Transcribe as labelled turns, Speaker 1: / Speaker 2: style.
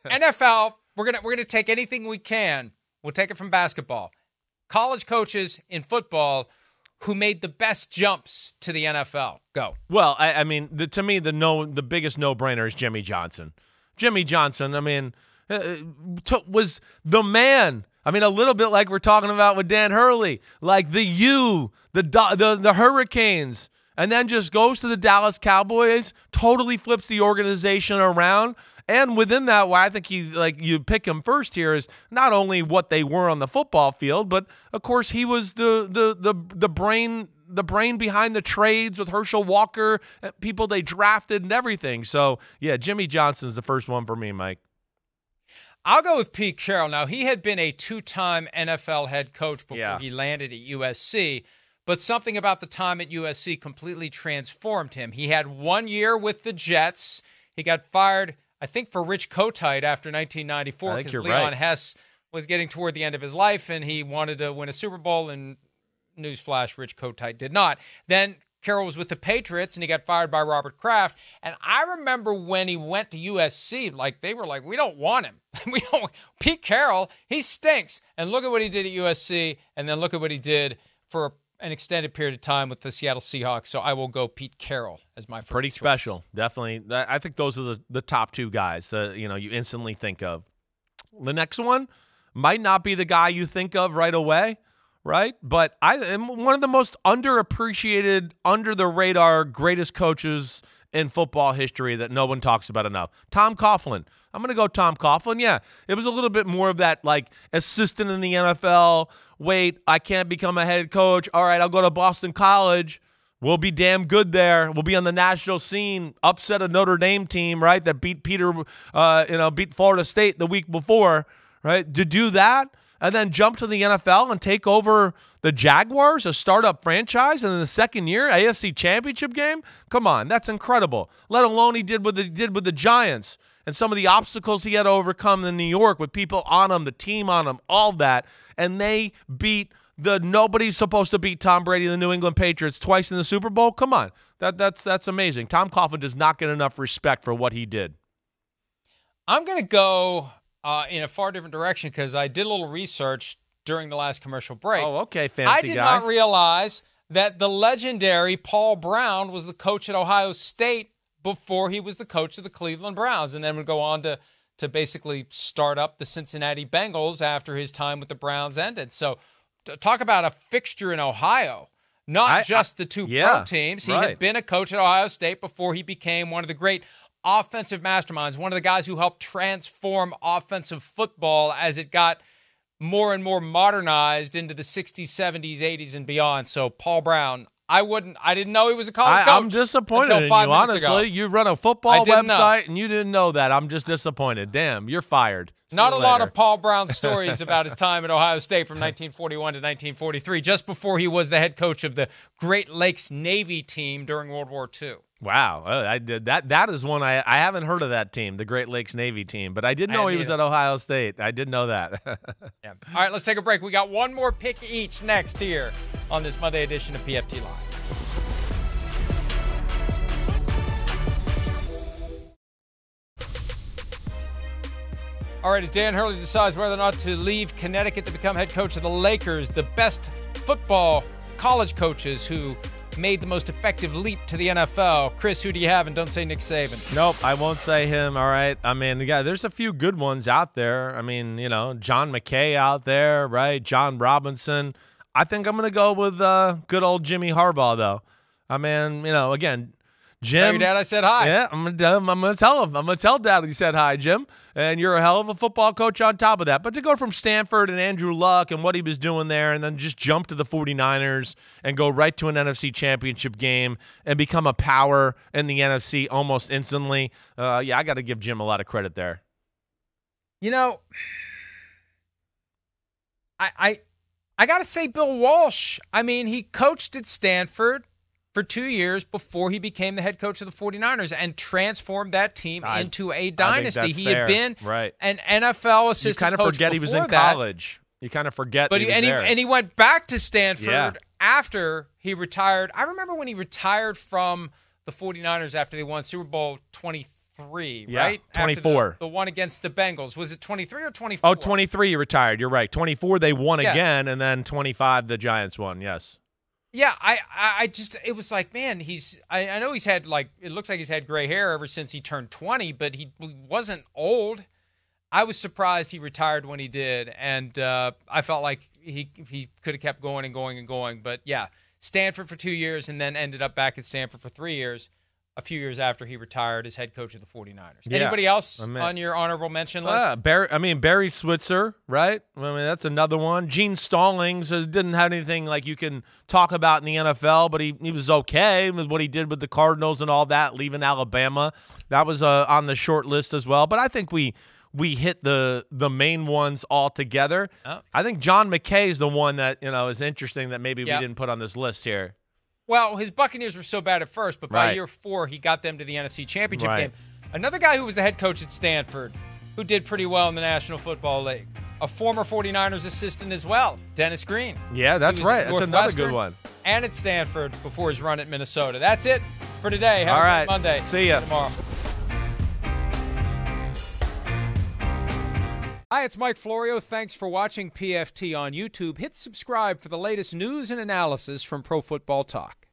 Speaker 1: NFL, we're gonna take anything we can. We'll take it from basketball. College coaches in football who made the best jumps to the NFL. Go.
Speaker 2: Well, I mean, to me, the biggest no-brainer is Jimmy Johnson. Jimmy Johnson, I mean, was the man. I mean, a little bit like we're talking about with Dan Hurley, like the Hurricanes, and then just goes to the Dallas Cowboys, totally flips the organization around. And within that, why I think you pick him first here is not only what they were on the football field, but of course he was the brain behind the trades with Herschel Walker, people they drafted and everything. So yeah, Jimmy Johnson's the first one for me, Mike.
Speaker 1: I'll go with Pete Carroll. Now, he had been a two-time NFL head coach before he landed at USC, but something about the time at USC completely transformed him. He had 1 year with the Jets. He got fired, I think, for Rich Kotite after 1994 because Leon Hess was getting toward the end of his life, and he wanted to win a Super Bowl, and newsflash, Rich Kotite did not. Then Carroll was with the Patriots, and he got fired by Robert Kraft. And I remember when he went to USC, they were like, we don't want him. Pete Carroll, he stinks. And look at what he did at USC, and then look at what he did for an extended period of time with the Seattle Seahawks. So I will go Pete Carroll as my first
Speaker 2: Pretty
Speaker 1: choice.
Speaker 2: Special, definitely. I think those are the top two guys that you instantly think of. The next one might not be the guy you think of right away. Right? But I am one of the most underappreciated, under-the-radar greatest coaches in football history that no one talks about enough. Tom Coughlin. I'm going to go Tom Coughlin. Yeah, it was a little bit more of that, assistant in the NFL. Wait, I can't become a head coach. All right, I'll go to Boston College. We'll be damn good there. We'll be on the national scene. Upset a Notre Dame team, right, that beat beat Florida State the week before, right? To do that, and then jump to the NFL and take over the Jaguars, a startup franchise, and in the second year, AFC Championship game? Come on, that's incredible. Let alone he did with the Giants and some of the obstacles he had to overcome in New York with people on him, the team on him, all that. And they beat nobody's supposed to beat Tom Brady, the New England Patriots, twice in the Super Bowl. Come on, that's amazing. Tom Coughlin does not get enough respect for what he did.
Speaker 1: I'm going to go in a far different direction because I did a little research during the last commercial break.
Speaker 2: Oh, okay, fancy guy.
Speaker 1: I did not realize that the legendary Paul Brown was the coach at Ohio State before he was the coach of the Cleveland Browns, and then would go on to basically start up the Cincinnati Bengals after his time with the Browns ended. So talk about a fixture in Ohio, not just the two pro teams. He had been a coach at Ohio State before he became one of the great offensive masterminds, one of the guys who helped transform offensive football as it got more and more modernized into the 60s, 70s, 80s, and beyond. So Paul Brown, I didn't know he was a college coach.
Speaker 2: I'm disappointed in you, honestly. You run a football website and you didn't know that. I'm just disappointed. Damn, you're fired.
Speaker 1: Not a lot of Paul Brown stories about his time at Ohio State from 1941 to 1943, just before he was the head coach of the Great Lakes Navy team during World War II.
Speaker 2: Wow, I did that. That is one I haven't heard of that team, the Great Lakes Navy team, but I did know he was at Ohio State. I did know that.
Speaker 1: Yeah. All right, let's take a break. We got one more pick each next here on this Monday edition of PFT Live. All right, as Dan Hurley decides whether or not to leave Connecticut to become head coach of the Lakers, the best football college coaches who made the most effective leap to the NFL. Chris, who do you have? And don't say Nick Saban.
Speaker 2: Nope, I won't say him. All right. I mean, yeah, there's a few good ones out there. I mean, John McKay out there, right? John Robinson. I think I'm going to go with good old Jimmy Harbaugh, though. I mean, again, Jim.
Speaker 1: Tell your dad I said hi.
Speaker 2: Yeah, I'm gonna tell him. I'm gonna tell Dad he said hi, Jim. And you're a hell of a football coach on top of that. But to go from Stanford and Andrew Luck and what he was doing there, and then just jump to the 49ers and go right to an NFC Championship game and become a power in the NFC almost instantly. I got to give Jim a lot of credit there.
Speaker 1: I got to say Bill Walsh. I mean, he coached at Stanford for 2 years before he became the head coach of the 49ers and transformed that team into a dynasty. He had been an NFL assistant coach.
Speaker 2: You kind of forget he was in college. You kind of forget that he was there.
Speaker 1: And he went back to Stanford after he retired. I remember when he retired from the 49ers after they won Super Bowl 23 23,
Speaker 2: Yeah,
Speaker 1: right?
Speaker 2: 24.
Speaker 1: After the one against the Bengals. Was it 23 or 24?
Speaker 2: Oh, 23 he retired. You're right. 24 they won again, and then 25 the Giants won. Yes.
Speaker 1: Yeah, I just, it was like, man, I know he's had, like, it looks like he's had gray hair ever since he turned 20, but he wasn't old. I was surprised he retired when he did, and I felt like he could have kept going and going and going. But, yeah, Stanford for 2 years and then ended up back at Stanford for 3 years, a few years after he retired as head coach of the 49ers. Yeah. Anybody else on your honorable mention list?
Speaker 3: Barry Switzer, right? I mean, that's another one. Gene Stallings didn't have anything like you can talk about in the NFL, but he was okay with what he did with the Cardinals and all that, leaving Alabama. That was on the short list as well. But I think we hit the main ones all together. Oh. I think John McKay is the one that is interesting that maybe we didn't put on this list here.
Speaker 1: Well, his Buccaneers were so bad at first, but by year 4, he got them to the NFC Championship game. Another guy who was the head coach at Stanford, who did pretty well in the National Football League, a former 49ers assistant as well, Dennis Green.
Speaker 3: Yeah, that's right. That's another good one.
Speaker 1: And at Stanford before his run at Minnesota. That's it for today. Have a good Monday.
Speaker 3: See ya.
Speaker 1: Tomorrow. Hi, it's Mike Florio. Thanks for watching PFT on YouTube. Hit subscribe for the latest news and analysis from Pro Football Talk.